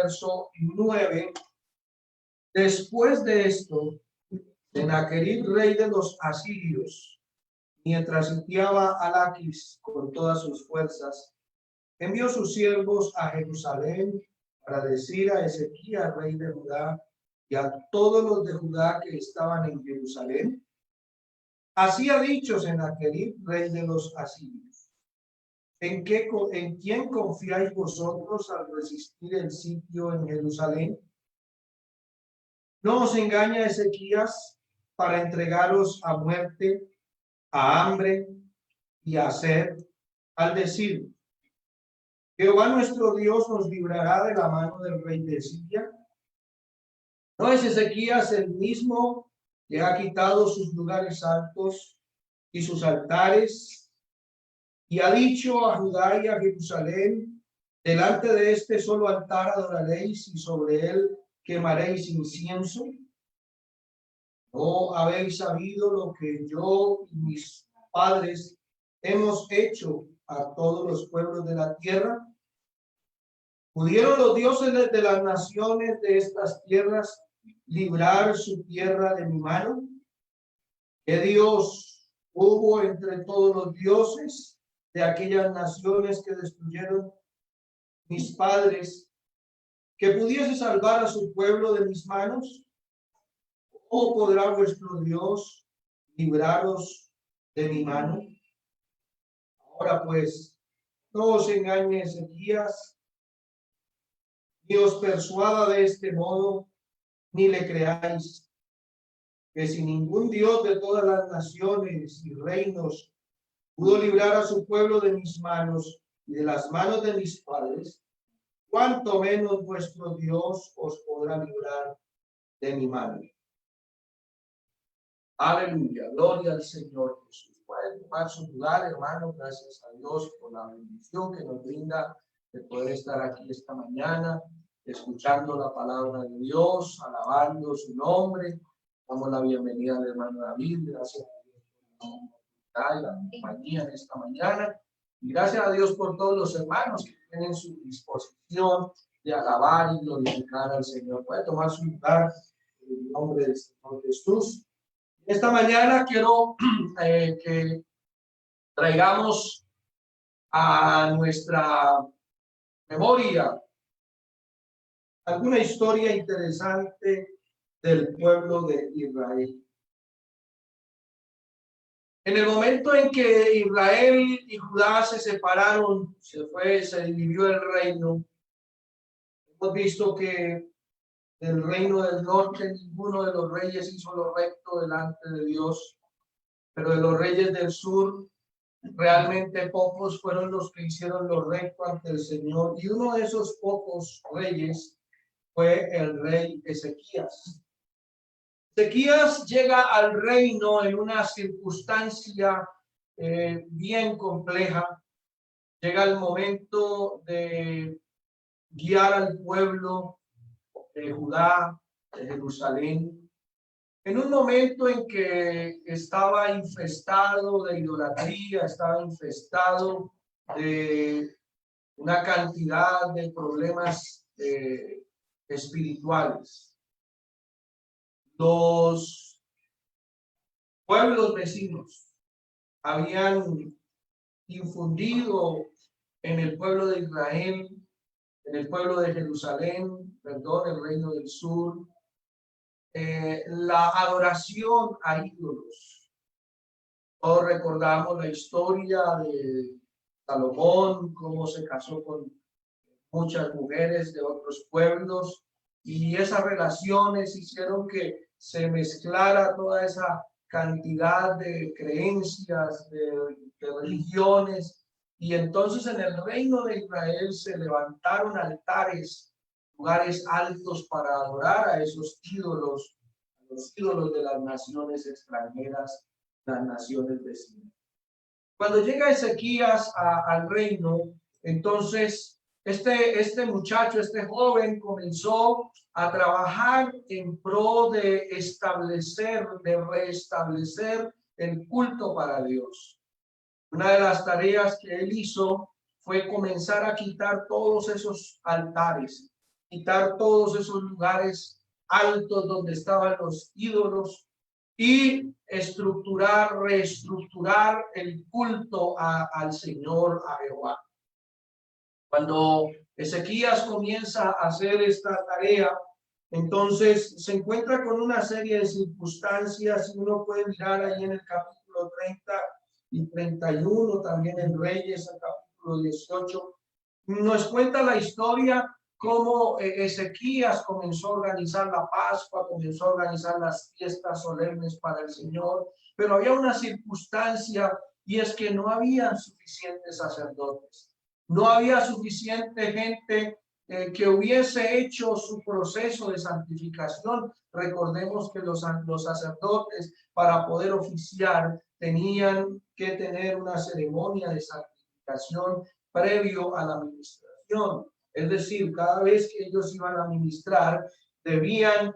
verso 9. Después de esto, Sennacherib, rey de los asirios, mientras sitiaba a Laquis con todas sus fuerzas, envió sus siervos a Jerusalén para decir a Ezequías, rey de Judá, y a todos los de Judá que estaban en Jerusalén: así ha dicho Sennacherib, rey de los asirios: ¿En quién confiáis vosotros al resistir el sitio en Jerusalén? ¿No os engaña Ezequías para entregaros a muerte, a hambre y a sed, al decir: Jehová nuestro Dios nos librará de la mano del rey de Siria? ¿No es Ezequías el mismo que ha quitado sus lugares altos y sus altares, y ha dicho a Judá y a Jerusalén: delante de este solo altar adoraréis y sobre él quemaréis incienso? ¿No habéis sabido lo que yo y mis padres hemos hecho a todos los pueblos de la tierra? ¿Pudieron los dioses de las naciones de estas tierras librar su tierra de mi mano? ¿Qué Dios hubo entre todos los dioses de aquellas naciones que destruyeron mis padres, que pudiese salvar a su pueblo de mis manos? ¿O podrá vuestro Dios libraros de mi mano? Ahora pues, no os engañe Ezequías, ni os persuada de este modo, ni le creáis, que si ningún Dios de todas las naciones y reinos pudo librar a su pueblo de mis manos y de las manos de mis padres, cuánto menos vuestro Dios os podrá librar de mi mano. Aleluya, gloria al Señor Jesús. Pueden tomar su lugar, hermano. Gracias a Dios por la bendición que nos brinda de poder estar aquí esta mañana, escuchando la palabra de Dios, alabando su nombre. Damos la bienvenida al hermano David. Gracias a Dios por la compañía en esta mañana. Y gracias a Dios por todos los hermanos que tienen su disposición de alabar y glorificar al Señor. Puede tomar su lugar en el nombre del Señor Jesús. Esta mañana quiero que traigamos a nuestra memoria alguna historia interesante del pueblo de Israel. En el momento en que Israel y Judá se separaron, se dividió el reino, hemos visto que del reino del norte ninguno de los reyes hizo lo recto delante de Dios, pero de los reyes del sur realmente pocos fueron los que hicieron lo recto ante el Señor, y uno de esos pocos reyes fue el rey Ezequías. Ezequías llega al reino en una circunstancia bien compleja. Llega el momento de guiar al pueblo de Judá, de Jerusalén, en un momento en que estaba infestado de idolatría, estaba infestado de una cantidad de problemas espirituales. Los pueblos vecinos habían infundido en el pueblo de Israel, en el pueblo de Jerusalén, el reino del sur, la adoración a ídolos. Todos recordamos la historia de Salomón, cómo se casó con muchas mujeres de otros pueblos, y esas relaciones hicieron que se mezclara toda esa cantidad de creencias, de religiones, y entonces en el reino de Israel se levantaron altares, lugares altos para adorar a esos ídolos, a los ídolos de las naciones extranjeras, las naciones vecinas. Cuando llega Ezequías al reino, entonces este muchacho, este joven, comenzó a trabajar en pro de restablecer el culto para Dios. Una de las tareas que él hizo fue comenzar a quitar todos esos altares, quitar todos esos lugares altos donde estaban los ídolos y reestructurar el culto al Señor, a Jehová. Cuando Ezequías comienza a hacer esta tarea, entonces se encuentra con una serie de circunstancias, y uno puede mirar ahí en el capítulo 30 y 31, también en Reyes, el capítulo 18, nos cuenta la historia cómo Ezequías comenzó a organizar la Pascua, comenzó a organizar las fiestas solemnes para el Señor, pero había una circunstancia, y es que no había suficientes sacerdotes, no había suficiente gente que hubiese hecho su proceso de santificación. Recordemos que los sacerdotes, para poder oficiar, tenían que tener una ceremonia de santificación previo a la administración. Es decir, cada vez que ellos iban a ministrar, debían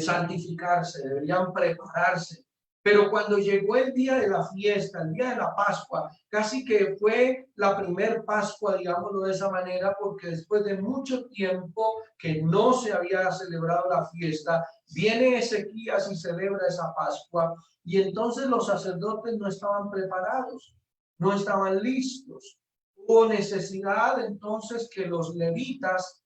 santificarse, deberían prepararse. Pero cuando llegó el día de la fiesta, el día de la Pascua, casi que fue la primer Pascua, digámoslo de esa manera, porque después de mucho tiempo que no se había celebrado la fiesta, viene Ezequías y celebra esa Pascua, y entonces los sacerdotes no estaban preparados, no estaban listos. Hubo necesidad entonces que los levitas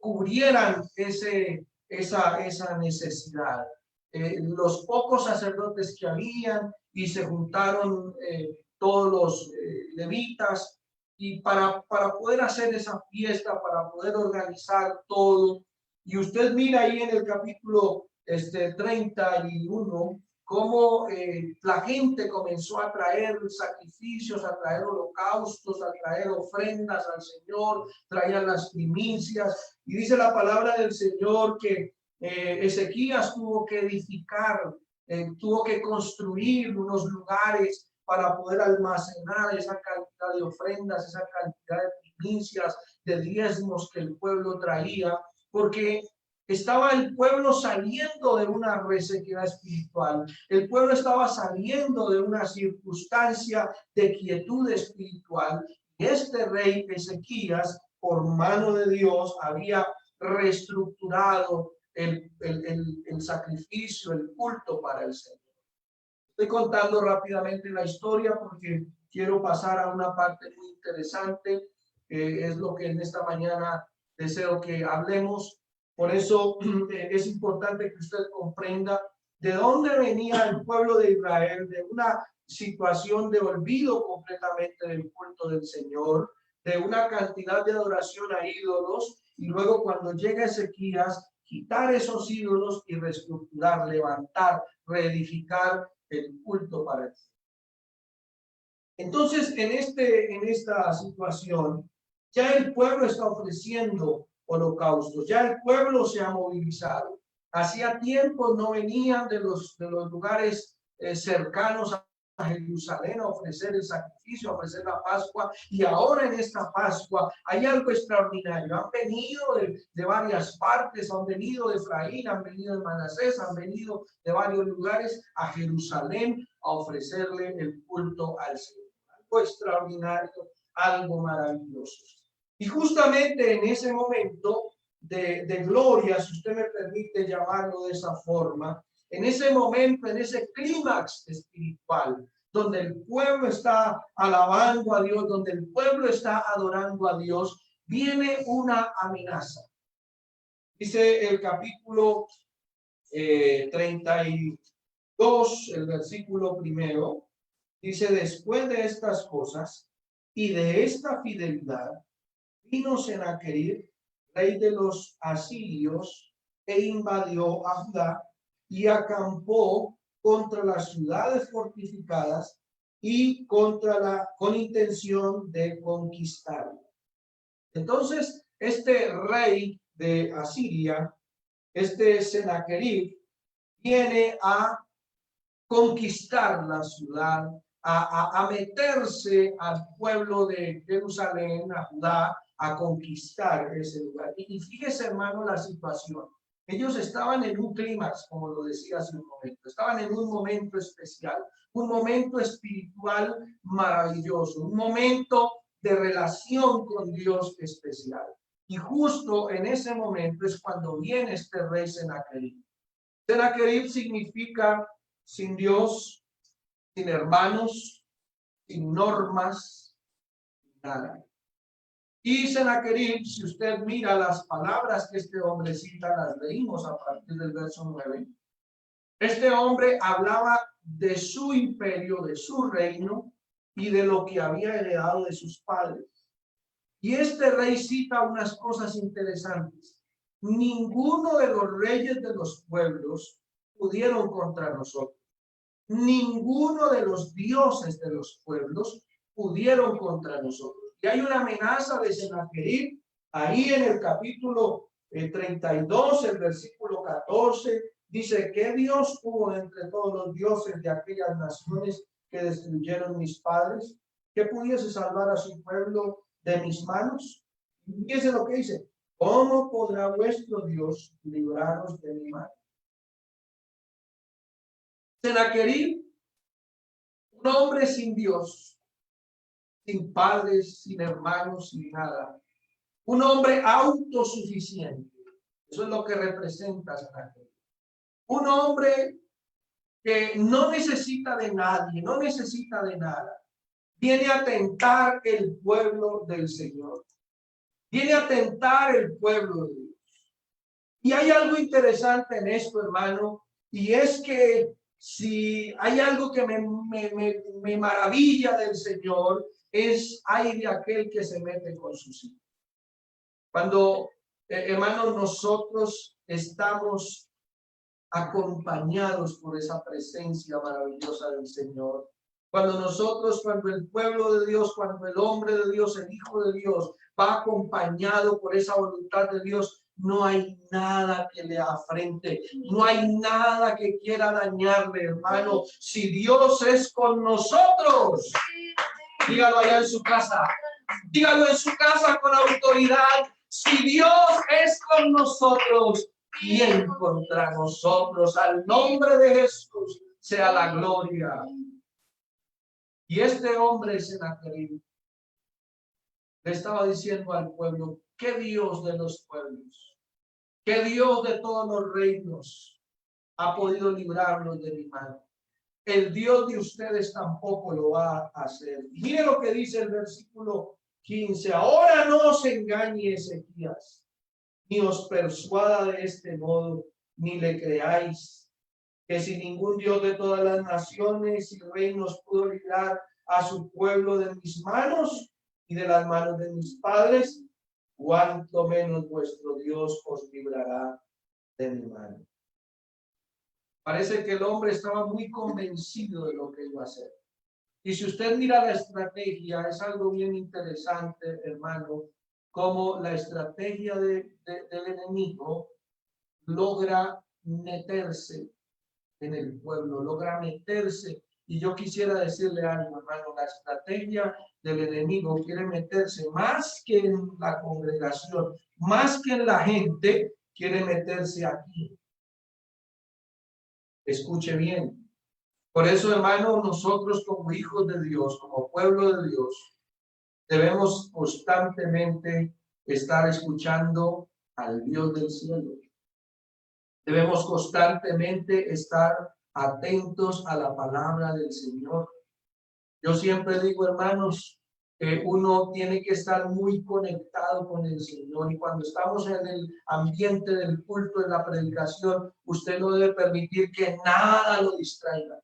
cubrieran esa necesidad. Los pocos sacerdotes que habían, y se juntaron todos los levitas, y para poder hacer esa fiesta, para poder organizar todo. Y usted mira ahí en el capítulo 31 cómo la gente comenzó a traer sacrificios, a traer holocaustos, a traer ofrendas al Señor, traían las primicias. Y dice la palabra del Señor que Ezequías tuvo que edificar, tuvo que construir unos lugares para poder almacenar esa cantidad de ofrendas, esa cantidad de primicias, de diezmos que el pueblo traía, porque estaba el pueblo saliendo de una resequedad espiritual. El pueblo estaba saliendo de una circunstancia de quietud espiritual. Y este rey Ezequías, por mano de Dios, había reestructurado el sacrificio, el culto para el Señor. Estoy contando rápidamente la historia porque quiero pasar a una parte muy interesante. Es lo que en esta mañana deseo que hablemos. Por eso es importante que usted comprenda de dónde venía el pueblo de Israel, de una situación de olvido completamente del culto del Señor, de una cantidad de adoración a ídolos, y luego cuando llega Ezequías, quitar esos ídolos y reestructurar, levantar, reedificar el culto para el Señor. Entonces, en esta situación, ya el pueblo está ofreciendo holocaustos, ya el pueblo se ha movilizado. Hacía tiempo no venían de los lugares cercanos a Jerusalén a ofrecer el sacrificio, a ofrecer la Pascua, y ahora en esta Pascua hay algo extraordinario. Han venido de varias partes, han venido de Efraín, han venido de Manasés, han venido de varios lugares a Jerusalén a ofrecerle el culto al Señor. Algo extraordinario, algo maravilloso. Y justamente en ese momento de gloria, si usted me permite llamarlo de esa forma, en ese momento, en ese clímax espiritual, donde el pueblo está alabando a Dios, donde el pueblo está adorando a Dios, viene una amenaza. Dice el capítulo 32, el versículo 1, dice: después de estas cosas y de esta fidelidad, vino Sennacherib, rey de los asirios, e invadió a Judá y acampó contra las ciudades fortificadas y con intención de conquistar. Entonces, este rey de Asiria, este Sennacherib, viene a conquistar la ciudad, a meterse al pueblo de Jerusalén, a Judá, a conquistar ese lugar. Y fíjese, hermano, la situación. Ellos estaban en un clímax, como lo decía hace un momento, estaban en un momento especial, un momento espiritual maravilloso, un momento de relación con Dios especial. Y justo en ese momento es cuando viene este rey Sennacherib. Sennacherib significa sin Dios, sin hermanos, sin normas, nada. Y Sennacherib, si usted mira las palabras que este hombre cita, las leímos a partir del verso 9. Este hombre hablaba de su imperio, de su reino y de lo que había heredado de sus padres. Y este rey cita unas cosas interesantes. Ninguno de los reyes de los pueblos pudieron contra nosotros. Ninguno de los dioses de los pueblos pudieron contra nosotros. Y hay una amenaza de Sennacherib ahí en el capítulo 32, el versículo 14. Dice: ¿qué Dios hubo entre todos los dioses de aquellas naciones que destruyeron mis padres, que pudiese salvar a su pueblo de mis manos? Fíjense lo que dice: ¿cómo podrá vuestro Dios libraros de mi mano? Sennacherib, un hombre sin Dios, sin padres, sin hermanos, sin nada. Un hombre autosuficiente. Eso es lo que representa Sennacherib. Un hombre que no necesita de nadie, no necesita de nada. Viene a tentar el pueblo del Señor. Viene a tentar el pueblo de Dios. Y hay algo interesante en esto, hermano, y es que si hay algo que me maravilla del Señor, es ay de aquel que se mete con sus hijos. Cuando, hermanos, nosotros estamos acompañados por esa presencia maravillosa del Señor. Cuando el pueblo de Dios, cuando el hombre de Dios, el Hijo de Dios, va acompañado por esa voluntad de Dios, no hay nada que le afrente, no hay nada que quiera dañarle, hermano. Si Dios es con nosotros, dígalo allá en su casa, dígalo en su casa con autoridad. Si Dios es con nosotros, ¿quién contra nosotros? Al nombre de Jesús sea la gloria. Y este hombre, Sennacherib, le estaba diciendo al pueblo: ¿qué Dios de los pueblos, qué Dios de todos los reinos ha podido librarnos de mi mano? El Dios de ustedes tampoco lo va a hacer. Y mire lo que dice el versículo 15. Ahora no os engañe Ezequías, ni os persuada de este modo, ni le creáis, que si ningún Dios de todas las naciones y reinos pudo librar a su pueblo de mis manos y de las manos de mis padres, cuánto menos vuestro Dios os librará de mi mano. Parece que el hombre estaba muy convencido de lo que iba a hacer. Y si usted mira la estrategia, es algo bien interesante, hermano, cómo la estrategia del enemigo logra meterse en el pueblo, logra meterse. Y yo quisiera decirle algo, hermano: la estrategia del enemigo quiere meterse más que en la congregación, más que en la gente, quiere meterse aquí. Escuche bien. Por eso, hermano, nosotros como hijos de Dios, como pueblo de Dios, debemos constantemente estar escuchando al Dios del cielo. Debemos constantemente estar atentos a la palabra del Señor. Yo siempre digo, hermanos, que uno tiene que estar muy conectado con el Señor, y cuando estamos en el ambiente del culto, en la predicación, usted no debe permitir que nada lo distraiga.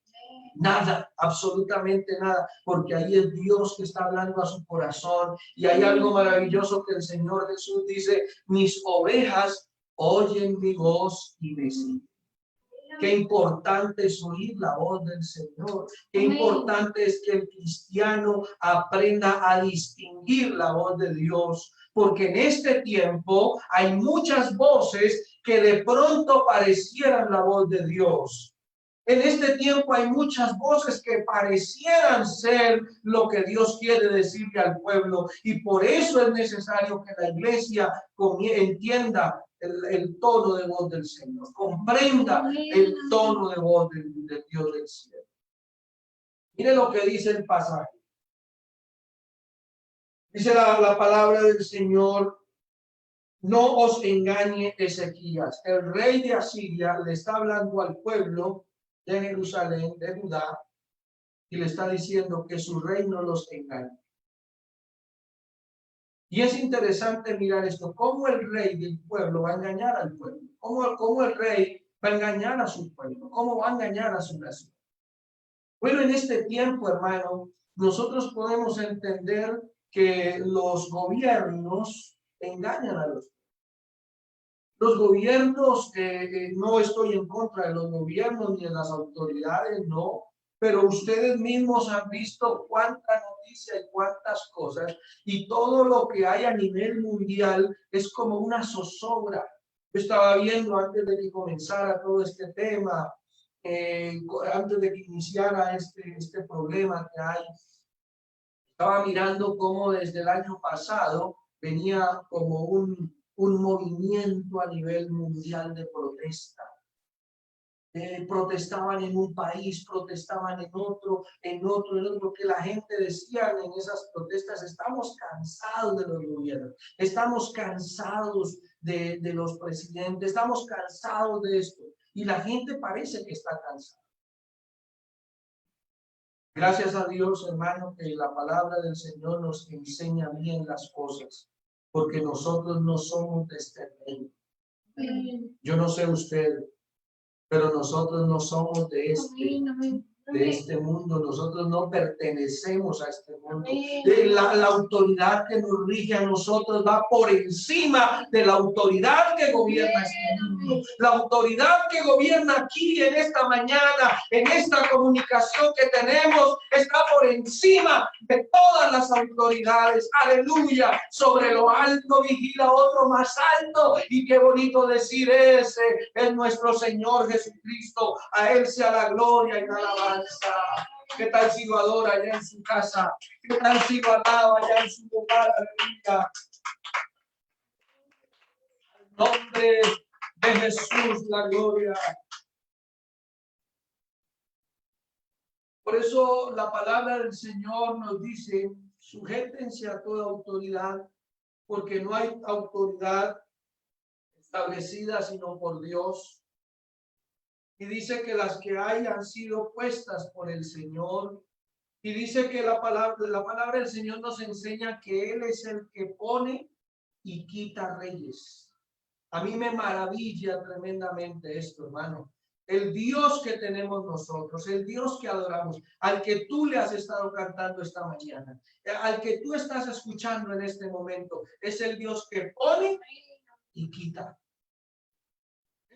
Nada, absolutamente nada, porque ahí es Dios que está hablando a su corazón. Y hay algo maravilloso que el Señor Jesús dice: mis ovejas oyen mi voz y me siguen. Qué importante es oír la voz del Señor. Qué importante es que el cristiano aprenda a distinguir la voz de Dios, porque en este tiempo hay muchas voces que de pronto parecieran la voz de Dios. En este tiempo hay muchas voces que parecieran ser lo que Dios quiere decirle al pueblo, y por eso es necesario que la iglesia entienda el tono de voz del Señor, comprenda el tono de voz del Dios del cielo. Mire lo que dice el pasaje. Dice la palabra del Señor, no os engañe Ezequías. El rey de Asiria le está hablando al pueblo de Jerusalén, de Judá, y le está diciendo que su rey no los engañe. Y es interesante mirar esto, cómo el rey del pueblo va a engañar al pueblo, cómo el rey va a engañar a su pueblo, cómo va a engañar a su nación. Bueno, en este tiempo, hermano, nosotros podemos entender que los gobiernos engañan a los gobiernos. No estoy en contra de los gobiernos ni de las autoridades, no, pero ustedes mismos han visto cuánta noticia y cuántas cosas, y todo lo que hay a nivel mundial es como una zozobra. Yo estaba viendo antes de que comenzara todo este tema, antes de que iniciara este problema que hay, estaba mirando cómo desde el año pasado venía como un movimiento a nivel mundial de protesta. Protestaban en un país, protestaban en otro, que la gente decía en esas protestas: estamos cansados de los gobiernos, estamos cansados de los presidentes, estamos cansados de esto. Y la gente parece que está cansada. Gracias a Dios, hermano, que la palabra del Señor nos enseña bien las cosas, porque nosotros no somos de este reino. Yo no sé usted, pero nosotros no somos de este mundo. Nosotros no pertenecemos a este mundo. La autoridad que nos rige a nosotros va por encima de la autoridad que gobierna este mundo. La autoridad que gobierna aquí en esta mañana, en esta comunicación que tenemos, está por encima de todas las autoridades. Aleluya. Sobre lo alto vigila otro más alto. Y qué bonito decir: ese es nuestro Señor Jesucristo. A Él sea la gloria y la alabanza. ¿Qué tal si lo adora allá en su casa? ¿Qué tal si lo alaba allá en su hogar? Aleluya. En nombre de Jesús, la gloria. Por eso la palabra del Señor nos dice: sujétense a toda autoridad, porque no hay autoridad establecida sino por Dios. Y dice que las que hay han sido puestas por el Señor. Y dice que la palabra del Señor nos enseña que Él es el que pone y quita reyes. A mí me maravilla tremendamente esto, hermano. El Dios que tenemos nosotros, el Dios que adoramos, al que tú le has estado cantando esta mañana, al que tú estás escuchando en este momento, es el Dios que pone y quita.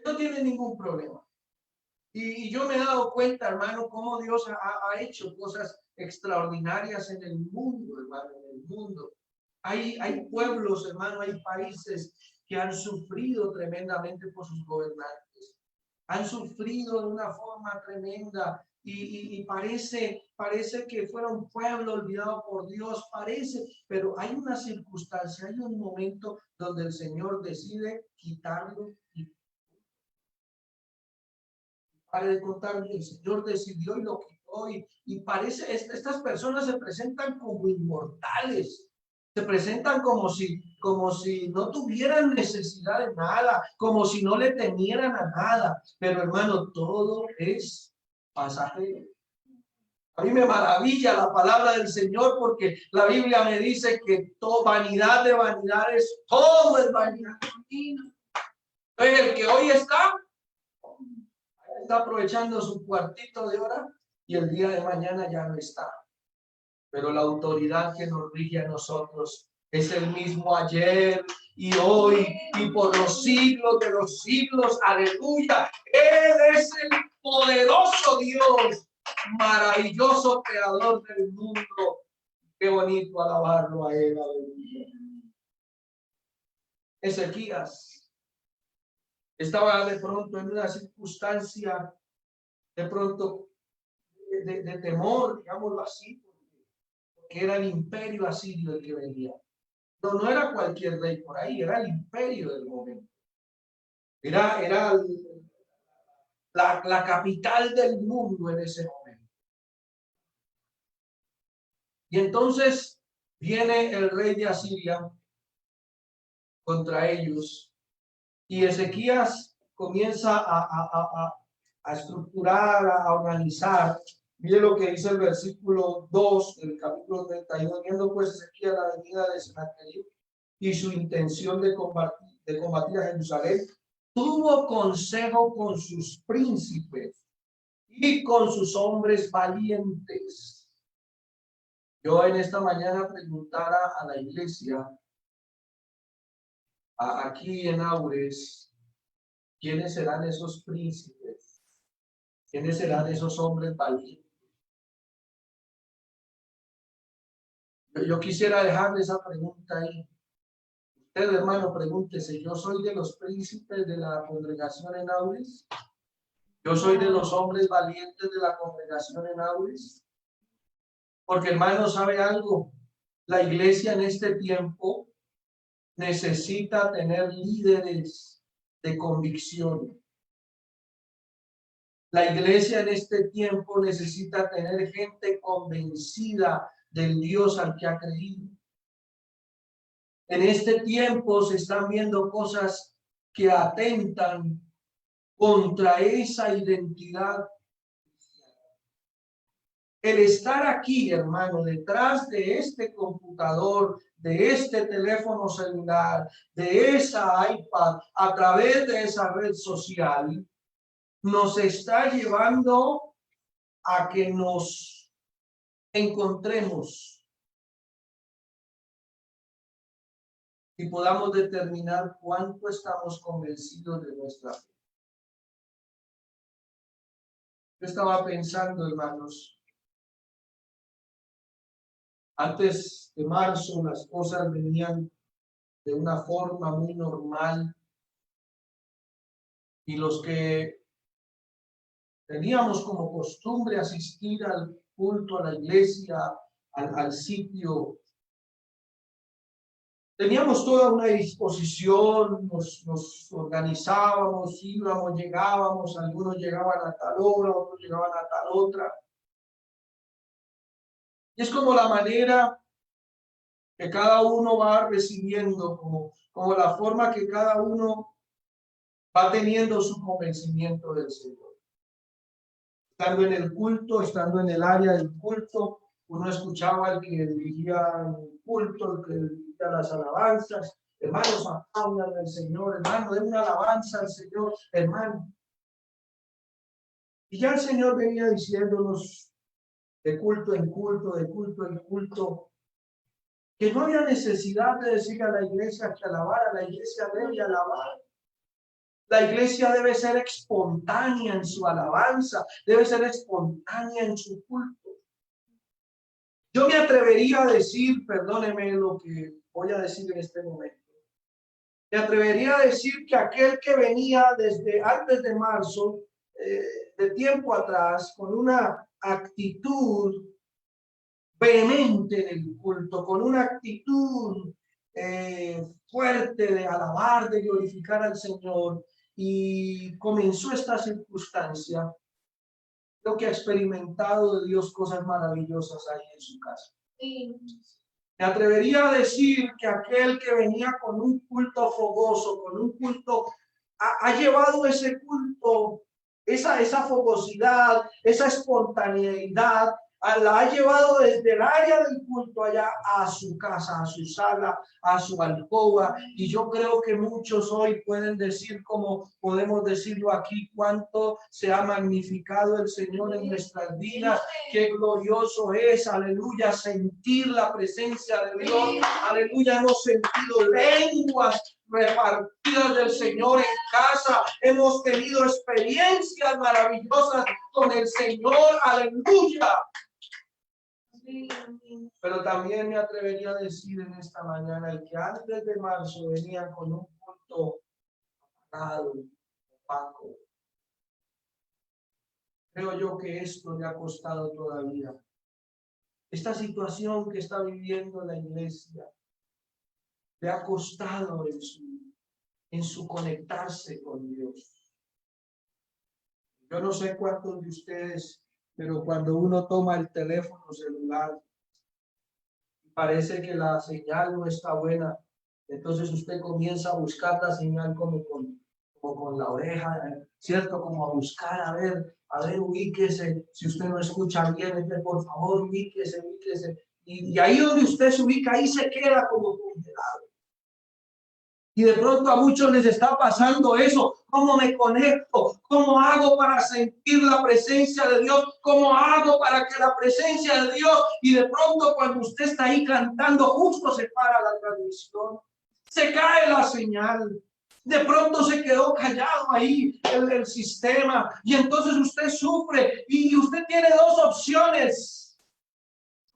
No tiene ningún problema. Y yo me he dado cuenta, hermano, cómo Dios ha hecho cosas extraordinarias en el mundo, hermano, en el mundo. Hay pueblos, hermano, hay países que han sufrido tremendamente por sus gobernantes. Han sufrido de una forma tremenda y parece que fuera un pueblo olvidado por Dios, parece, pero hay una circunstancia, hay un momento donde el Señor decide quitarlo y para de contar, el Señor decidió y lo quitó, y parece, estas personas se presentan como inmortales, se presentan como si no tuvieran necesidad de nada, como si no le temieran a nada, pero hermano, todo es pasajero. A mí me maravilla la palabra del Señor, porque la Biblia me dice que todo, vanidad de vanidades, todo es vanidad. Entonces, el que hoy está aprovechando su cuartito de hora y el día de mañana ya no está. Pero la autoridad que nos rige a nosotros es el mismo ayer y hoy y por los siglos de los siglos. Aleluya. Él es el poderoso Dios, maravilloso creador del mundo. Qué bonito alabarlo a Él. Aleluya. Ezequías estaba de pronto en una circunstancia de pronto de temor, digámoslo así, porque era el imperio asirio el que venía. No era cualquier rey por ahí, era el imperio del momento. Era la capital del mundo en ese momento. Y entonces Viene el rey de Asiria contra ellos y Ezequías comienza a estructurar, a organizar. Mire lo que dice el versículo 2 del capítulo 31. Viendo pues Ezequías la venida de Sennacherib y su intención de combatir a Jerusalén, tuvo consejo con sus príncipes y con sus hombres valientes. Yo en esta mañana preguntara a la iglesia, aquí en Aures, ¿quiénes serán esos príncipes? ¿Quiénes serán esos hombres valientes? Yo quisiera dejarle esa pregunta ahí. Usted, hermano, pregúntese, ¿yo soy de los príncipes de la congregación en Aures? ¿Yo soy de los hombres valientes de la congregación en Aures? Porque, hermano, ¿sabe algo? La iglesia en este tiempo necesita tener líderes de convicción. La iglesia en este tiempo necesita tener gente convencida del Dios al que ha creído. En este tiempo se están viendo cosas que atentan contra esa identidad. El estar aquí, hermano, detrás de este computador, de este teléfono celular, de esa iPad, a través de esa red social, nos está llevando a que nos encontremos y podamos determinar cuánto estamos convencidos de nuestra fe. Yo estaba pensando, hermanos, antes de marzo las cosas venían de una forma muy normal y los que teníamos como costumbre asistir al culto, a la iglesia, al sitio, teníamos toda una disposición, nos organizábamos, íbamos, llegábamos, algunos llegaban a tal hora, otros llegaban a tal otra. Y es como la manera que cada uno va recibiendo, como la forma que cada uno va teniendo su convencimiento del Señor. Estando en el culto, estando en el área del culto, uno escuchaba al que dirigía el culto, el que dirigía las alabanzas. Hermanos, aplaudan al Señor, hermano, den una alabanza al Señor, hermano. Y ya el Señor venía diciéndonos de culto en culto, de culto en culto, que no había necesidad de decir a la iglesia que alabara, la iglesia debe alabar. La iglesia debe ser espontánea en su alabanza, debe ser espontánea en su culto. Yo me atrevería a decir, perdóneme lo que voy a decir en este momento, me atrevería a decir que aquel que venía desde antes de marzo, de tiempo atrás, con una actitud vehemente en el culto, con una actitud fuerte de alabar, de glorificar al Señor, y comenzó esta circunstancia, creo que ha experimentado de Dios cosas maravillosas ahí en su casa. Sí. Me atrevería a decir que aquel que venía con un culto fogoso, con un culto, ha llevado ese culto, esa fogosidad, esa espontaneidad, la ha llevado desde el área del culto allá a su casa, a su sala, a su alcoba. Y yo creo que muchos hoy pueden decir, como podemos decirlo aquí, cuánto se ha magnificado el Señor en nuestras vidas, qué glorioso es, aleluya, sentir la presencia de Dios, aleluya, hemos sentido lenguas repartidas del Señor en casa, hemos tenido experiencias maravillosas con el Señor, aleluya. Pero también me atrevería a decir en esta mañana, el que antes de marzo venían con un culto apagado, opaco, creo yo que esto le ha costado todavía. Esta situación que está viviendo la iglesia le ha costado en su conectarse con Dios. Yo no sé cuántos de ustedes, pero cuando uno toma el teléfono celular, parece que la señal no está buena, entonces usted comienza a buscar la señal como con la oreja, ¿cierto? Como a buscar, a ver, ubíquese. Si usted no escucha bien, por favor, ubíquese, ubíquese. Y ahí donde usted se ubica, ahí se queda como congelado. Y de pronto a muchos les está pasando eso. ¿Cómo me conecto? ¿Cómo hago para sentir la presencia de Dios? ¿Cómo hago para que la presencia de Dios? Y de pronto cuando usted está ahí cantando, justo se para la transmisión. Se cae la señal. De pronto se quedó callado ahí el sistema. Y entonces usted sufre. Y usted tiene dos opciones.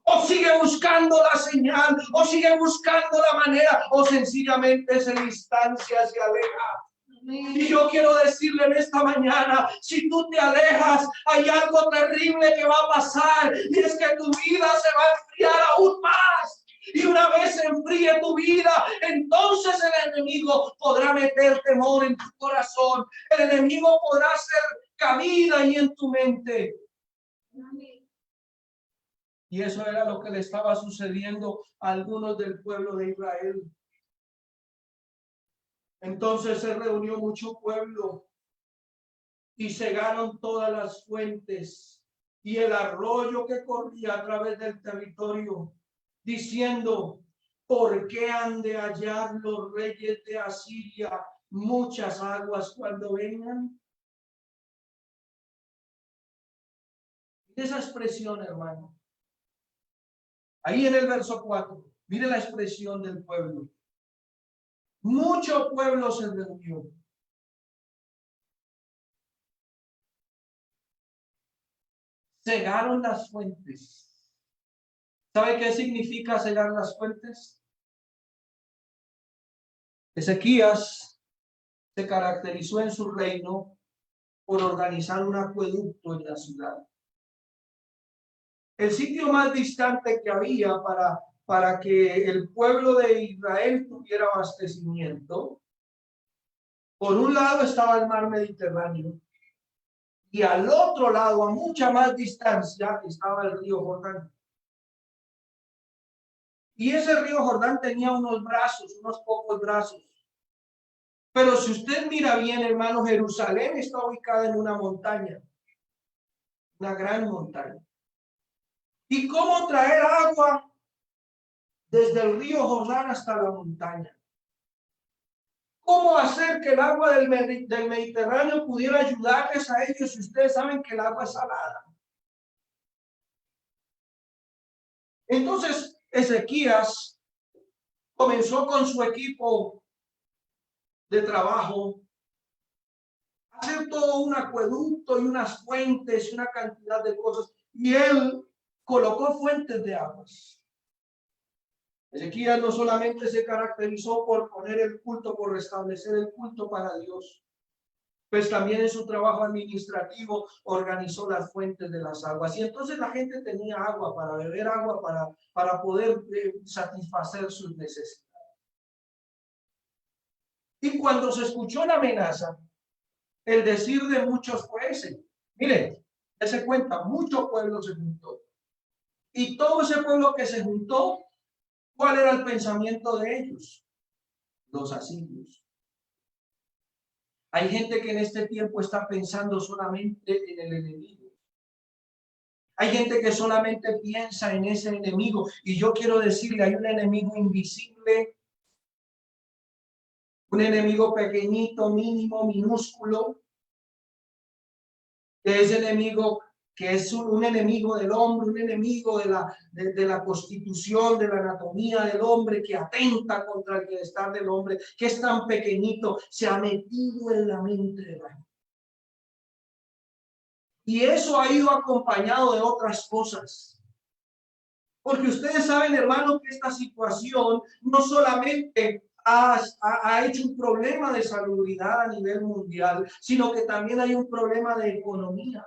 O sigue buscando la señal, o sigue buscando la manera, o sencillamente se distancia, se aleja. Y yo quiero decirle en esta mañana, si tú te alejas, hay algo terrible que va a pasar, y es que tu vida se va a enfriar aún más. Y una vez se enfríe tu vida, entonces el enemigo podrá meter temor en tu corazón. El enemigo podrá hacer cabida ahí en tu mente. Y eso era lo que le estaba sucediendo a algunos del pueblo de Israel. Entonces se reunió mucho pueblo y cegaron todas las fuentes y el arroyo que corría a través del territorio, diciendo: ¿por qué han de hallar los reyes de Asiria muchas aguas cuando vengan? Esa expresión, hermano. Ahí en el verso 4, mire la expresión del pueblo. Mucho pueblo se reunió. Cegaron las fuentes. ¿Sabe qué significa cegar las fuentes? Ezequías se caracterizó en su reino por organizar un acueducto en la ciudad. El sitio más distante que había para que el pueblo de Israel tuviera abastecimiento, por un lado estaba el mar Mediterráneo y al otro lado, a mucha más distancia, estaba el río Jordán. Y ese río Jordán tenía unos brazos, unos pocos brazos. Pero si usted mira bien, hermano, Jerusalén está ubicada en una montaña, una gran montaña. ¿Y cómo traer agua desde el río Jordán hasta la montaña? ¿Cómo hacer que el agua del Mediterráneo pudiera ayudarles a ellos si ustedes saben que el agua es salada? Entonces, Ezequías comenzó con su equipo de trabajo a hacer todo un acueducto y unas fuentes y una cantidad de cosas. Y él colocó fuentes de aguas. Ezequías no solamente se caracterizó por poner el culto, por restablecer el culto para Dios, pues también en su trabajo administrativo organizó las fuentes de las aguas. Y entonces la gente tenía agua para beber, agua para poder satisfacer sus necesidades. Y cuando se escuchó la amenaza, el decir de muchos fue ese. Miren, se cuenta, mucho pueblo se juntó. Y todo ese pueblo que se juntó, ¿cuál era el pensamiento de ellos? Los asirios. Hay gente que en este tiempo está pensando solamente en el enemigo. Hay gente que solamente piensa en ese enemigo. Y yo quiero decirle, hay un enemigo invisible, un enemigo pequeñito, mínimo, minúsculo, que es enemigo, que es un enemigo del hombre, un enemigo de la constitución, de la anatomía del hombre, que atenta contra el bienestar del hombre, que es tan pequeñito, se ha metido en la mente de la gente. Y eso ha ido acompañado de otras cosas. Porque ustedes saben, hermano, que esta situación no solamente ha hecho un problema de salubridad a nivel mundial, sino que también hay un problema de economía.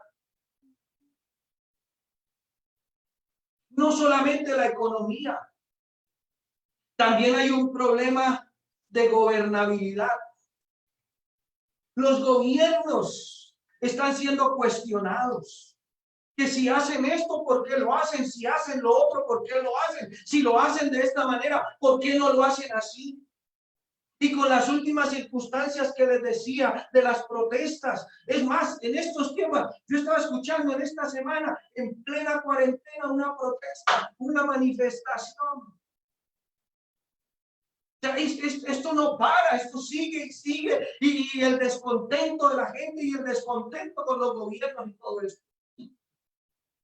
No solamente la economía, también hay un problema de gobernabilidad. Los gobiernos están siendo cuestionados. Que si hacen esto, ¿por qué lo hacen? Si hacen lo otro, ¿por qué lo hacen? Si lo hacen de esta manera, ¿por qué no lo hacen así? Y con las últimas circunstancias que les decía de las protestas. Es más, en estos temas, yo estaba escuchando en esta semana, en plena cuarentena, una protesta, una manifestación. Esto no para, esto sigue y sigue. Y el descontento de la gente y el descontento con los gobiernos y todo esto.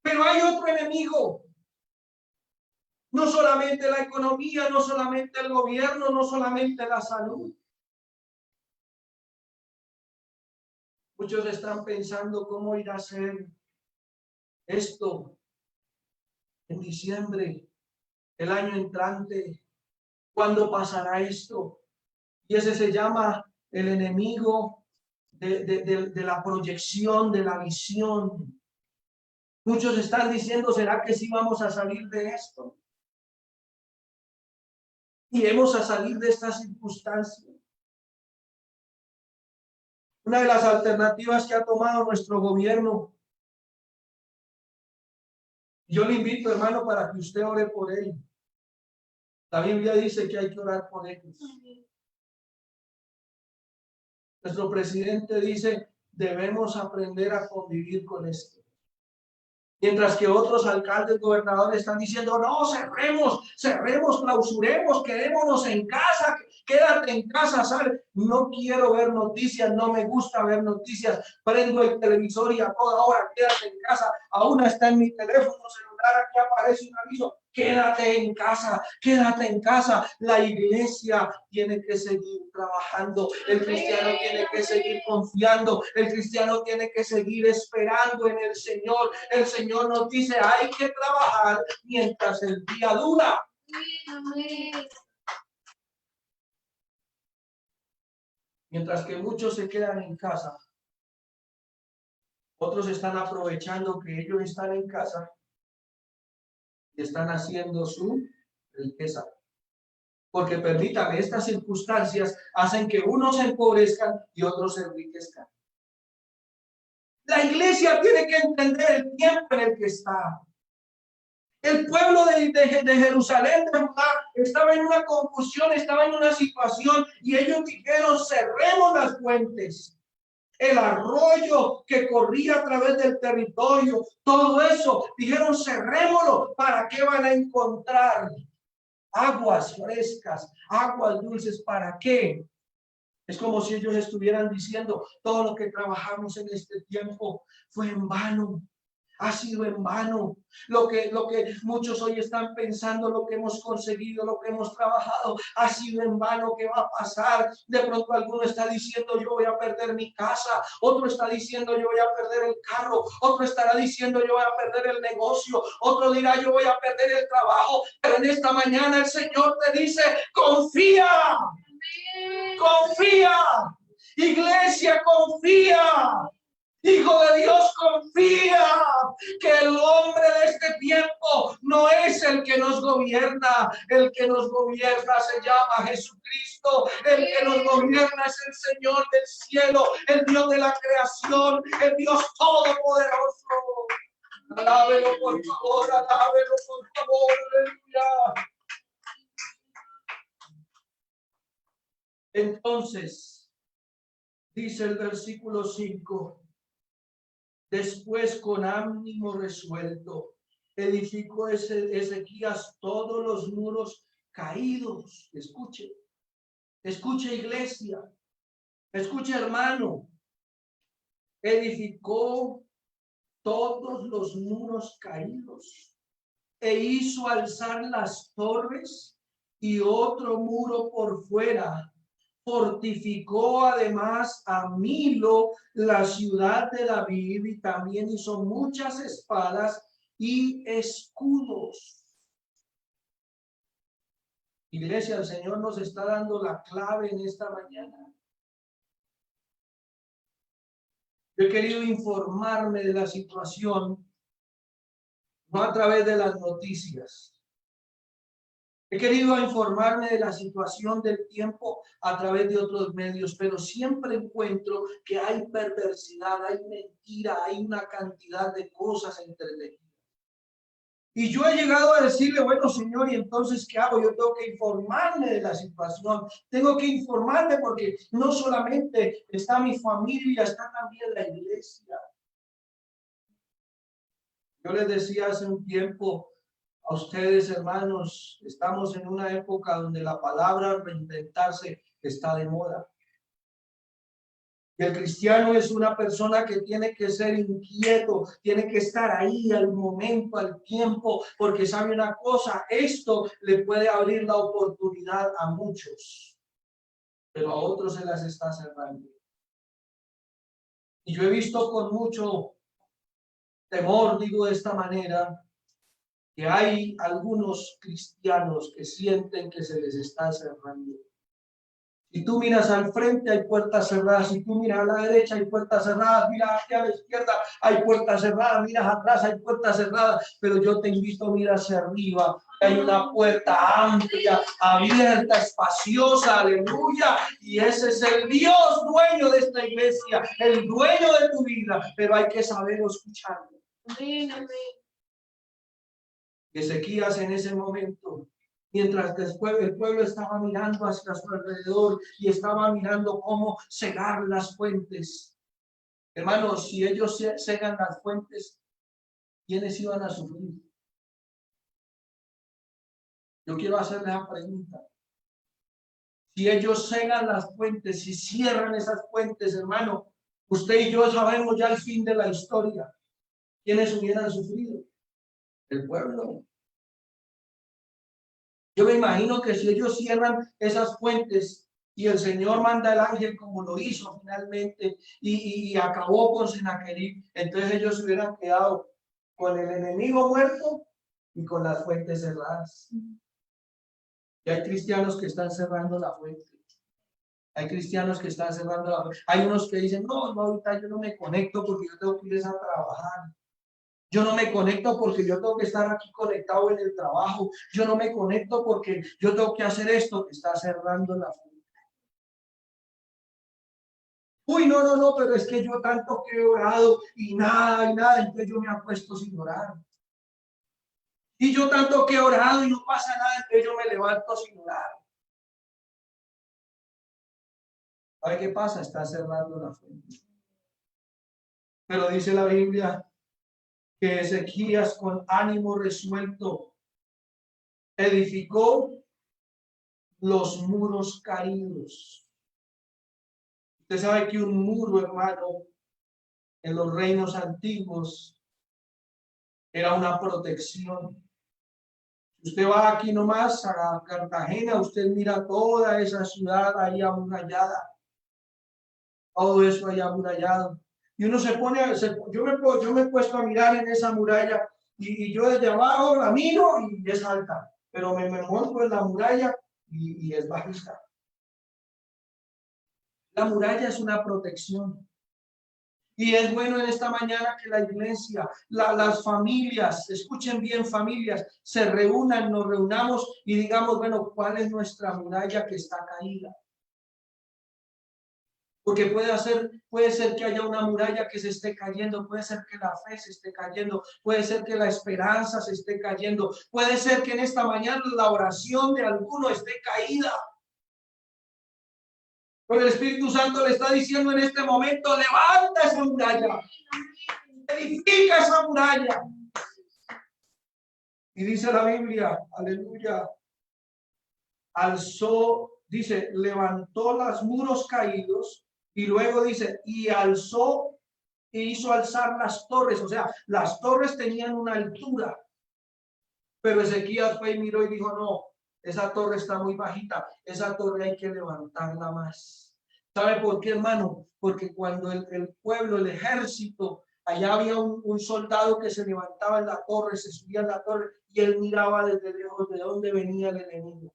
Pero hay otro enemigo. No solamente la economía, no solamente el gobierno, no solamente la salud. Muchos están pensando cómo irá a ser esto en diciembre, el año entrante. ¿Cuándo pasará esto? Y ese se llama el enemigo de la proyección, de la visión. Muchos están diciendo, ¿será que sí vamos a salir de esto? ¿Iremos a salir de esta circunstancia? Una de las alternativas que ha tomado nuestro gobierno, yo le invito, hermano, para que usted ore por él. La Biblia dice que hay que orar por ellos. Nuestro presidente dice, debemos aprender a convivir con esto. Mientras que otros alcaldes, gobernadores están diciendo, no, cerremos, clausuremos, quedémonos en casa, quédate en casa, sale. No quiero ver noticias, no me gusta ver noticias. Prendo el televisor y a toda hora, quédate en casa. Aún está en mi teléfono celular, aquí aparece un aviso, quédate en casa, quédate en casa. La iglesia tiene que seguir trabajando, el cristiano tiene que seguir confiando, el cristiano tiene que seguir esperando en el Señor. El Señor nos dice, hay que trabajar mientras el día dura. Mientras que muchos se quedan en casa, otros están aprovechando que ellos están en casa y están haciendo su riqueza. Porque permítame, estas circunstancias hacen que unos se empobrezcan y otros se enriquezcan. La iglesia tiene que entender el tiempo en el que está. El pueblo de Jerusalén, de Judá, estaba en una confusión, estaba en una situación y ellos dijeron, cerremos las fuentes. El arroyo que corría a través del territorio, todo eso, dijeron, cerrémoslo. ¿Para qué van a encontrar aguas frescas, aguas dulces? ¿Para qué? Es como si ellos estuvieran diciendo, todo lo que trabajamos en este tiempo fue en vano, ha sido en vano. Lo que muchos hoy están pensando, lo que hemos conseguido, lo que hemos trabajado, ha sido en vano. ¿Qué va a pasar? De pronto alguno está diciendo, yo voy a perder mi casa. Otro está diciendo, yo voy a perder el carro. Otro estará diciendo, yo voy a perder el negocio. Otro dirá, yo voy a perder el trabajo. Pero en esta mañana el Señor te dice, confía. Confía, iglesia, confía, hijo de Dios, confía que el hombre de este tiempo no es el que nos gobierna. El que nos gobierna se llama Jesucristo. El que nos gobierna es el Señor del cielo, el Dios de la creación, el Dios todopoderoso. Alábelo por favor, aleluya. Entonces, dice el versículo 5, después con ánimo resuelto, edificó Ezequías todos los muros caídos. Escuche, escuche iglesia, escuche hermano, edificó todos los muros caídos e hizo alzar las torres y otro muro por fuera. Fortificó además a Milo, la ciudad de David, y también hizo muchas espadas y escudos. Iglesia, el Señor nos está dando la clave en esta mañana. Yo he querido informarme de la situación, no a través de las noticias, He querido informarme de la situación del tiempo a través de otros medios, pero siempre encuentro que hay perversidad, hay mentira, hay una cantidad de cosas entretejidas. Y yo he llegado a decirle, bueno, Señor, ¿y entonces qué hago? Yo tengo que informarme de la situación, tengo que informarme porque no solamente está mi familia, está también la iglesia. Yo les decía hace un tiempo a ustedes, hermanos, estamos en una época donde la palabra reinventarse está de moda. Y el cristiano es una persona que tiene que ser inquieto, tiene que estar ahí al momento, al tiempo, porque sabe una cosa, esto le puede abrir la oportunidad a muchos, pero a otros se las está cerrando. Y yo he visto con mucho temor, digo de esta manera, que hay algunos cristianos que sienten que se les está cerrando. Si tú miras al frente hay puertas cerradas, si tú miras a la derecha hay puertas cerradas, miras hacia la izquierda hay puertas cerradas, miras atrás hay puertas cerradas, pero yo te invito a mirar hacia arriba, hay una puerta amplia, abierta, espaciosa, aleluya, y ese es el Dios dueño de esta iglesia, el dueño de tu vida, pero hay que saber escucharlo. Amén, amén. Ezequías en ese momento, mientras después el pueblo estaba mirando hacia su alrededor y estaba mirando cómo cegar las fuentes. Hermanos, si ellos cegan las fuentes, ¿quiénes iban a sufrir? Yo quiero hacerles la pregunta. Si ellos cegan las fuentes, si cierran esas fuentes, hermano, usted y yo sabemos ya el fin de la historia. ¿Quiénes hubieran sufrido? El pueblo. Yo me imagino que si ellos cierran esas fuentes y el Señor manda el ángel como lo hizo finalmente y acabó con Sennacherib, entonces ellos se hubieran quedado con el enemigo muerto y con las fuentes cerradas. Y hay cristianos que están cerrando la fuente. Hay cristianos que están cerrando la fuente. Hay unos que dicen, no, ahorita yo no me conecto porque yo tengo que ir a trabajar. Yo no me conecto porque yo tengo que estar aquí conectado en el trabajo. Yo no me conecto porque yo tengo que hacer esto. Está cerrando la fuente. Uy, no, pero es que yo tanto que he orado y nada, entonces yo me acuesto sin orar. Y yo tanto que he orado y no pasa nada, entonces yo me levanto sin orar. ¿Sabe qué pasa? Está cerrando la fuente. Pero dice la Biblia que Ezequías con ánimo resuelto edificó los muros caídos. Usted sabe que un muro, hermano, en los reinos antiguos era una protección. Usted va aquí nomás a Cartagena, usted mira toda esa ciudad ahí amurallada, todo eso ahí amurallado. Y uno se pone, yo me he puesto a mirar en esa muralla y yo desde abajo la miro y es alta, pero me monto en la muralla y es bajista. La muralla es una protección. Y es bueno en esta mañana que la iglesia, las familias, escuchen bien familias, se reúnan, nos reunamos y digamos, bueno, ¿cuál es nuestra muralla que está caída? Porque puede ser que haya una muralla que se esté cayendo, puede ser que la fe se esté cayendo, puede ser que la esperanza se esté cayendo, puede ser que en esta mañana la oración de alguno esté caída. Pero el Espíritu Santo le está diciendo en este momento, levanta esa muralla, edifica esa muralla. Y dice la Biblia, aleluya, alzó, dice, levantó los muros caídos. Y luego dice, y alzó e hizo alzar las torres. O sea, las torres tenían una altura. Pero Ezequías fue y miró y dijo, no, esa torre está muy bajita. Esa torre hay que levantarla más. ¿Sabe por qué, hermano? Porque cuando el pueblo, el ejército, allá había un soldado que se levantaba en la torre, se subía en la torre y él miraba desde lejos de dónde venía el enemigo.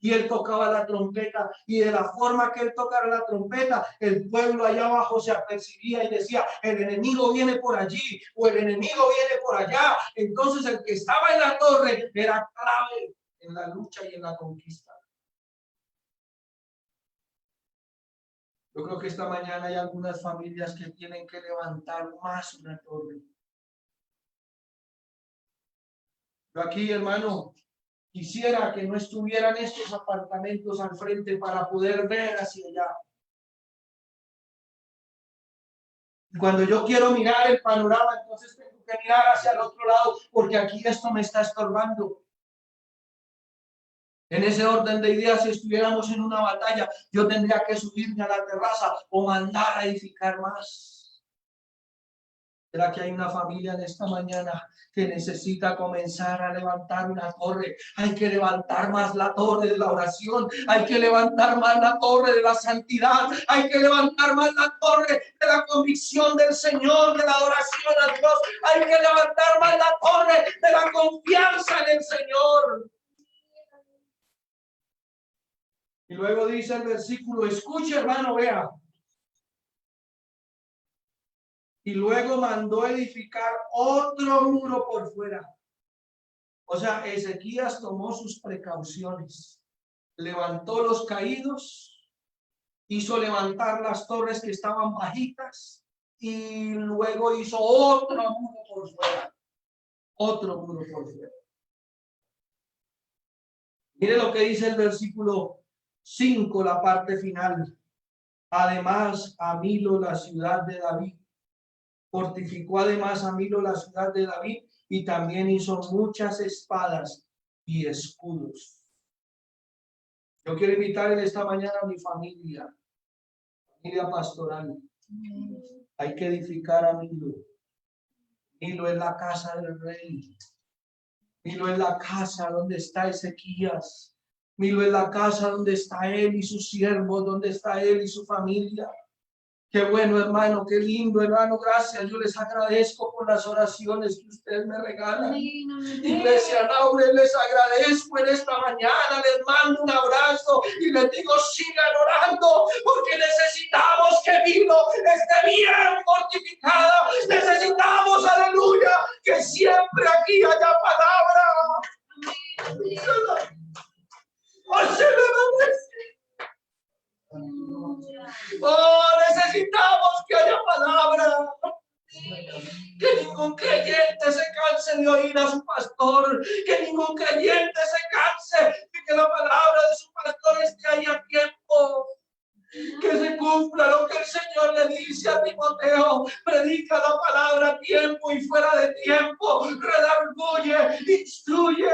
Y él tocaba la trompeta y de la forma que él tocara la trompeta, el pueblo allá abajo se apercibía y decía, el enemigo viene por allí o el enemigo viene por allá. Entonces el que estaba en la torre era clave en la lucha y en la conquista. Yo creo que esta mañana hay algunas familias que tienen que levantar más una torre. Yo aquí, hermano, quisiera que no estuvieran estos apartamentos al frente para poder ver hacia allá. Cuando yo quiero mirar el panorama, entonces tengo que mirar hacia el otro lado, porque aquí esto me está estorbando. En ese orden de ideas, si estuviéramos en una batalla, yo tendría que subirme a la terraza o mandar a edificar más. ¿Será que hay una familia en esta mañana que necesita comenzar a levantar una torre? Hay que levantar más la torre de la oración, hay que levantar más la torre de la santidad, hay que levantar más la torre de la convicción del Señor, de la adoración a Dios, hay que levantar más la torre de la confianza en el Señor. Y luego dice el versículo, escuche, hermano, vea. Y luego mandó edificar otro muro por fuera. O sea, Ezequías tomó sus precauciones. Levantó los caídos, hizo levantar las torres que estaban bajitas y luego hizo otro muro por fuera. Otro muro por fuera. Mire lo que dice el versículo 5, la parte final. Además, a Milo, la ciudad de David. Fortificó además a Milo, la ciudad de David, y también hizo muchas espadas y escudos. Yo quiero invitar en esta mañana a mi familia pastoral. Hay que edificar a Milo. Milo es la casa del rey. Milo es la casa donde está Ezequías. Milo es la casa donde está él y sus siervos, donde está él y su familia. Qué bueno, hermano, qué lindo, hermano, gracias. Yo les agradezco por las oraciones que ustedes me regalan. Iglesia Laurel, les agradezco en esta mañana, les mando un abrazo y les digo, sigan orando, porque necesitamos que Milo esté bien fortificada. Necesitamos, aleluya, que siempre aquí haya palabra. Oh, necesitamos que haya palabra. Que ningún creyente se canse de oír a su pastor. Que ningún creyente se canse de que la palabra de su pastor esté ahí a tiempo. Que se cumpla lo que el Señor le dice a Timoteo. Predica la palabra a tiempo y fuera de tiempo. Redarguye, instruye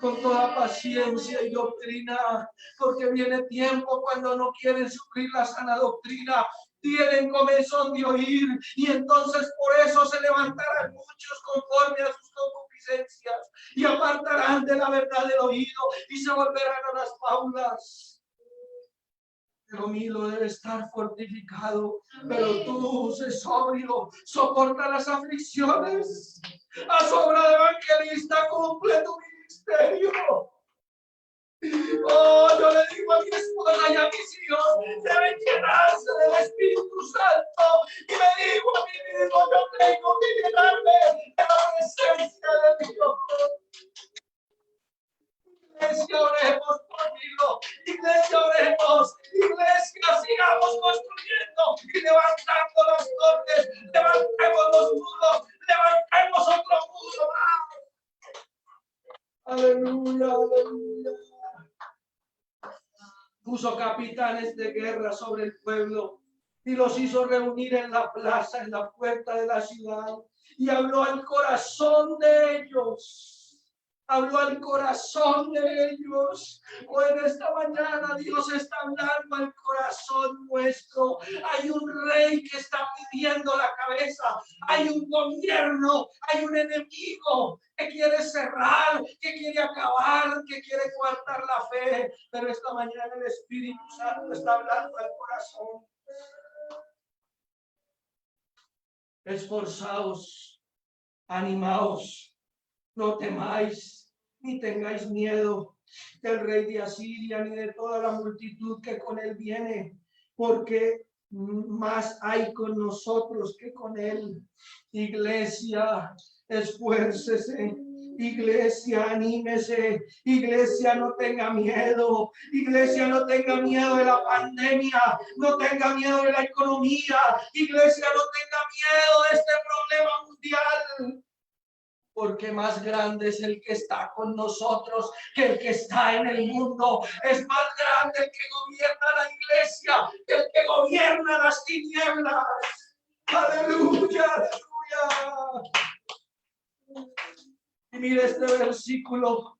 con toda paciencia y doctrina, porque viene tiempo cuando no quieren sufrir la sana doctrina, tienen comezón de oír, y entonces por eso se levantarán muchos conforme a sus concupiscencias y apartarán de la verdad del oído y se volverán a las fábulas. Pero Milo debe estar fortificado, pero tú, sé sobrio, soporta las aflicciones. A sobra de evangelista, cumple tu ministerio. Oh, yo le digo a mi esposa y a mis hijos, deben llenarse del Espíritu Santo. Y me digo a mí mismo, yo tengo que llenarme de la presencia de Dios. Iglesia, oremos por Milo. Iglesia, oremos. Iglesia, sigamos construyendo y levantando las torres. Levantemos los muros. Levantemos otro muro más. Aleluya, aleluya. Puso capitanes de guerra sobre el pueblo y los hizo reunir en la plaza, en la puerta de la ciudad, y habló al corazón de ellos. Habló al corazón de ellos. Hoy en esta mañana Dios está hablando al corazón nuestro. Hay un rey que está pidiendo la cabeza. Hay un gobierno, hay un enemigo que quiere cerrar, que quiere acabar, que quiere coartar la fe. Pero esta mañana el Espíritu Santo está hablando al corazón. Esforzaos, animaos, no temáis, ni tengáis miedo del rey de Asiria, ni de toda la multitud que con él viene, porque más hay con nosotros que con él. Iglesia, esfuércese Iglesia, anímese. Iglesia, no tenga miedo. Iglesia, no tenga miedo de la pandemia. No tenga miedo de la economía. Iglesia, no tenga miedo de este problema mundial. Porque más grande es el que está con nosotros que el que está en el mundo. Es más grande el que gobierna la iglesia que el que gobierna las tinieblas. Aleluya, aleluya. Y mire este versículo.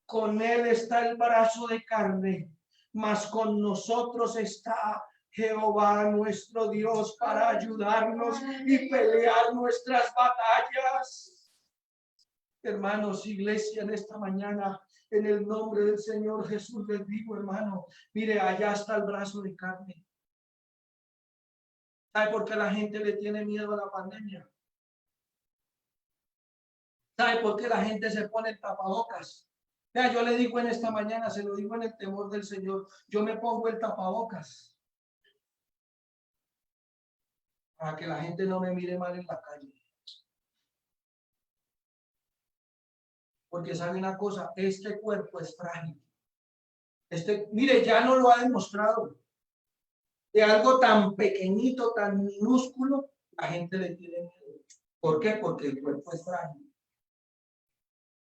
Con él está el brazo de carne, mas con nosotros está Jehová nuestro Dios para ayudarnos y pelear nuestras batallas. Hermanos, iglesia, en esta mañana, en el nombre del Señor Jesús les digo, hermano, mire, allá está el brazo de carne. ¿Sabe por qué la gente le tiene miedo a la pandemia? ¿Sabe por qué la gente se pone tapabocas? Vea, yo le digo en esta mañana, se lo digo en el temor del Señor, yo me pongo el tapabocas para que la gente no me mire mal en la calle. Porque sabe una cosa, este cuerpo es frágil. Mire, ya no lo ha demostrado. De algo tan pequeñito, tan minúsculo, la gente le tiene miedo. ¿Por qué? Porque el cuerpo es frágil.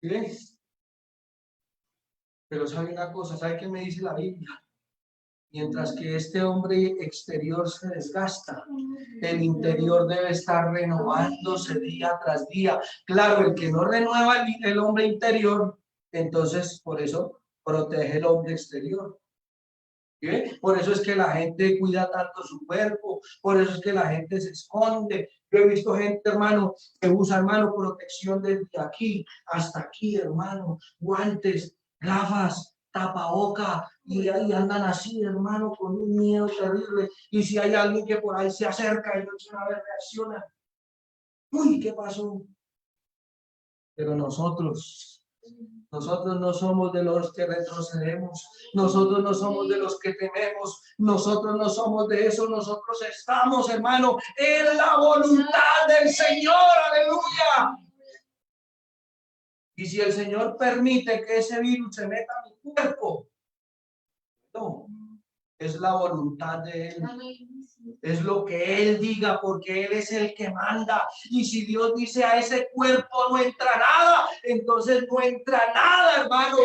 ¿Ves? Pero sabe una cosa, ¿sabe qué me dice la Biblia? Mientras que este hombre exterior se desgasta, el interior debe estar renovándose día tras día. Claro, el que no renueva el hombre interior, entonces por eso protege el hombre exterior. ¿Sí? Por eso es que la gente cuida tanto su cuerpo, por eso es que la gente se esconde. Yo he visto gente, hermano, que usa, hermano, protección desde aquí hasta aquí, hermano, guantes, gafas, tapaboca, y ahí andan así, hermano, con un miedo terrible. Y si hay alguien que por ahí se acerca, ellos una vez reaccionan. Uy, ¿qué pasó? Pero nosotros no somos de los que retrocedemos, nosotros no somos de los que tememos, nosotros no somos de eso, nosotros estamos, hermano, en la voluntad del Señor, aleluya. Y si el Señor permite que ese virus se meta a mi cuerpo, no, es la voluntad de Él. Es lo que Él diga, porque Él es el que manda. Y si Dios dice a ese cuerpo no entra nada, entonces no entra nada, hermano.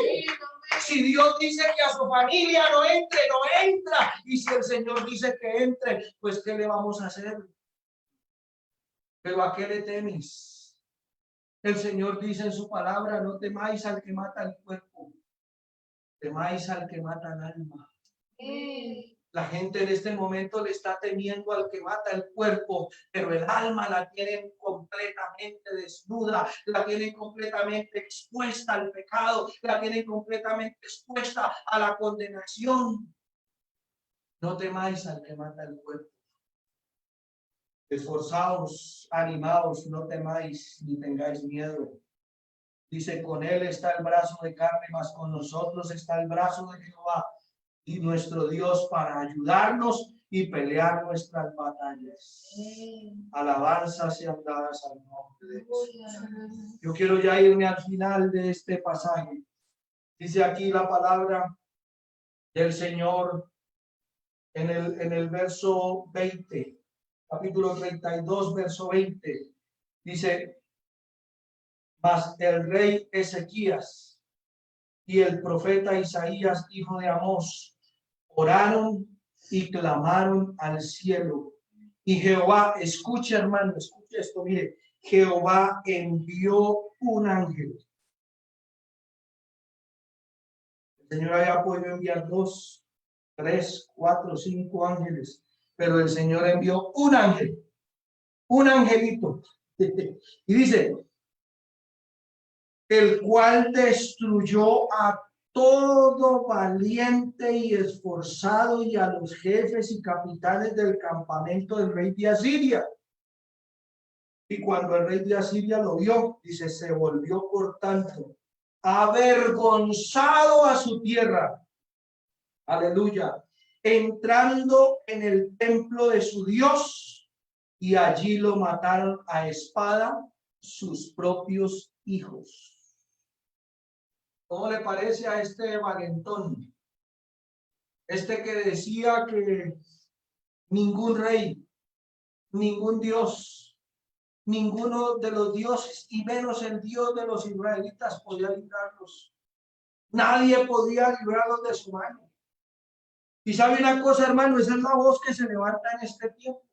Si Dios dice que a su familia no entre, no entra. Y si el Señor dice que entre, pues ¿qué le vamos a hacer? Pero ¿a qué le temes? El Señor dice en su palabra, no temáis al que mata el cuerpo, temáis al que mata el alma. La gente en este momento le está temiendo al que mata el cuerpo, pero el alma la tienen completamente desnuda, la tienen completamente expuesta al pecado, la tienen completamente expuesta a la condenación. No temáis al que mata el cuerpo. Esforzaos, animaos, no temáis ni tengáis miedo. Dice, con él está el brazo de carne, mas con nosotros está el brazo de Jehová y nuestro Dios para ayudarnos y pelear nuestras batallas. Alabanzas y dadas al nombre de Jesús. Yo quiero ya irme al final de este pasaje. Dice aquí la palabra del Señor en el verso 20, capítulo 32, verso 20. Dice, mas el rey Ezequías y el profeta Isaías, hijo de Amós, oraron y clamaron al cielo. Y Jehová, escuche, hermano, escuche esto, mire, Jehová envió un ángel. El Señor había podido enviar 2, 3, 4, 5 ángeles, pero el Señor envió un ángel, un angelito. Y dice, el cual destruyó a todo valiente y esforzado y a los jefes y capitanes del campamento del rey de Asiria. Y cuando el rey de Asiria lo vio, dice, se volvió por tanto avergonzado a su tierra. Aleluya. Entrando en el templo de su Dios, y allí lo mataron a espada sus propios hijos. ¿Cómo le parece a este valentón? Este que decía que ningún rey, ningún dios, ninguno de los dioses, y menos el Dios de los israelitas, podía librarlos. Nadie podía librarlos de su mano. Y sabe una cosa, hermano, esa es la voz que se levanta en este tiempo.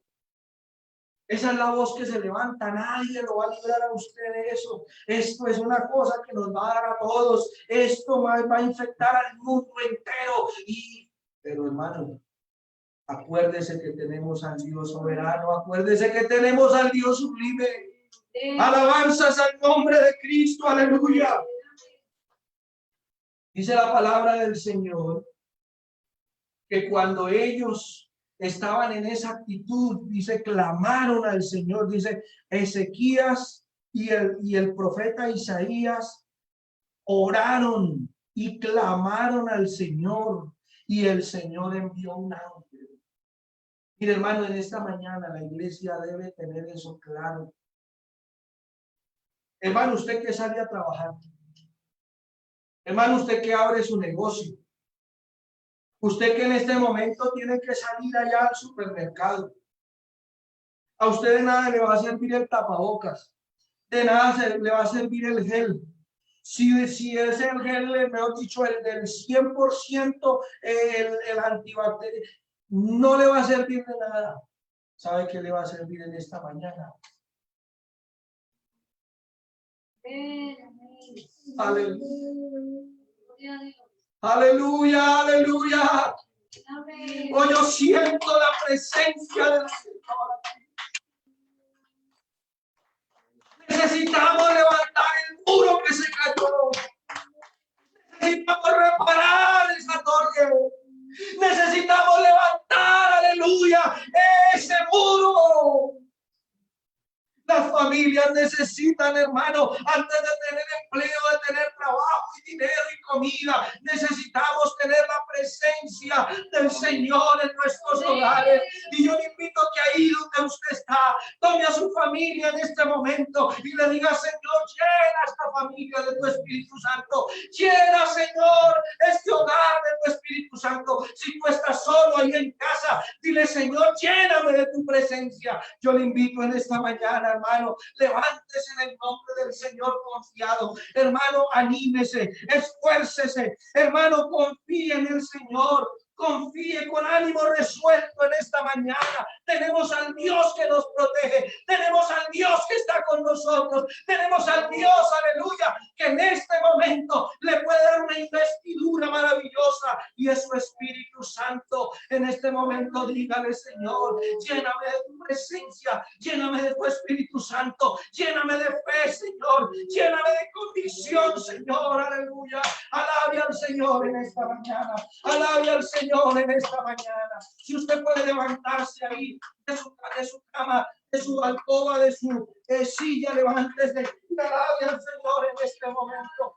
Esa es la voz que se levanta. Nadie lo va a librar a usted de eso. Esto es una cosa que nos va a dar a todos. Esto va a infectar al mundo entero. Pero hermano, acuérdese que tenemos al Dios soberano. Acuérdese que tenemos al Dios sublime. Alabanzas al nombre de Cristo. Aleluya. Dice la palabra del Señor que cuando ellos estaban en esa actitud, dice, clamaron al Señor, dice, Ezequías y el profeta Isaías oraron y clamaron al Señor, y el Señor envió un ángel. Mire, hermano, en esta mañana la iglesia debe tener eso claro. Hermano, usted que sale a trabajar, hermano, usted que abre su negocio, usted que en este momento tiene que salir allá al supermercado, a usted de nada le va a servir el tapabocas, de nada le va a servir el gel. Si es el gel, mejor dicho, el del 100%, el antibacterial, no le va a servir de nada. ¿Sabe qué le va a servir en esta mañana? Aleluya. Aleluya, aleluya. Hoy yo siento la presencia del Señor. Necesitamos levantar el muro que se cayó. Necesitamos reparar esa torre. Necesitamos levantar, aleluya, ese muro. Las familias necesitan, hermano, antes de tener empleo, de tener trabajo y dinero y comida, necesitamos tener la presencia del Señor en nuestros hogares. Y yo le invito a que ahí donde usted está, tome a su familia en este momento y le diga, Señor, llena esta familia de tu Espíritu Santo. Llena, Señor, este hogar de tu Espíritu Santo. Si tú estás solo ahí en casa, dile, Señor, lléname de tu presencia. Yo le invito en esta mañana, hermano, levántese en el nombre del Señor confiado. Hermano, anímese, esfuércese. Hermano, confíe en el Señor. Confíe con ánimo resuelto en esta mañana. Tenemos al Dios que nos protege. Tenemos al Dios que está con nosotros. Tenemos al Dios, aleluya, que en este momento le puede dar una investidura maravillosa. Y es su Espíritu Santo. En este momento dígale, Señor, lléname de tu presencia. Lléname de tu Espíritu Santo. Lléname de fe, Señor. Lléname de convicción, Señor. Aleluya. Alabe al Señor en esta mañana. Alabe al Señor en esta mañana. Si usted puede levantarse ahí de su cama, de su alcoba, de su silla, levántese y alabe al Señor en este momento.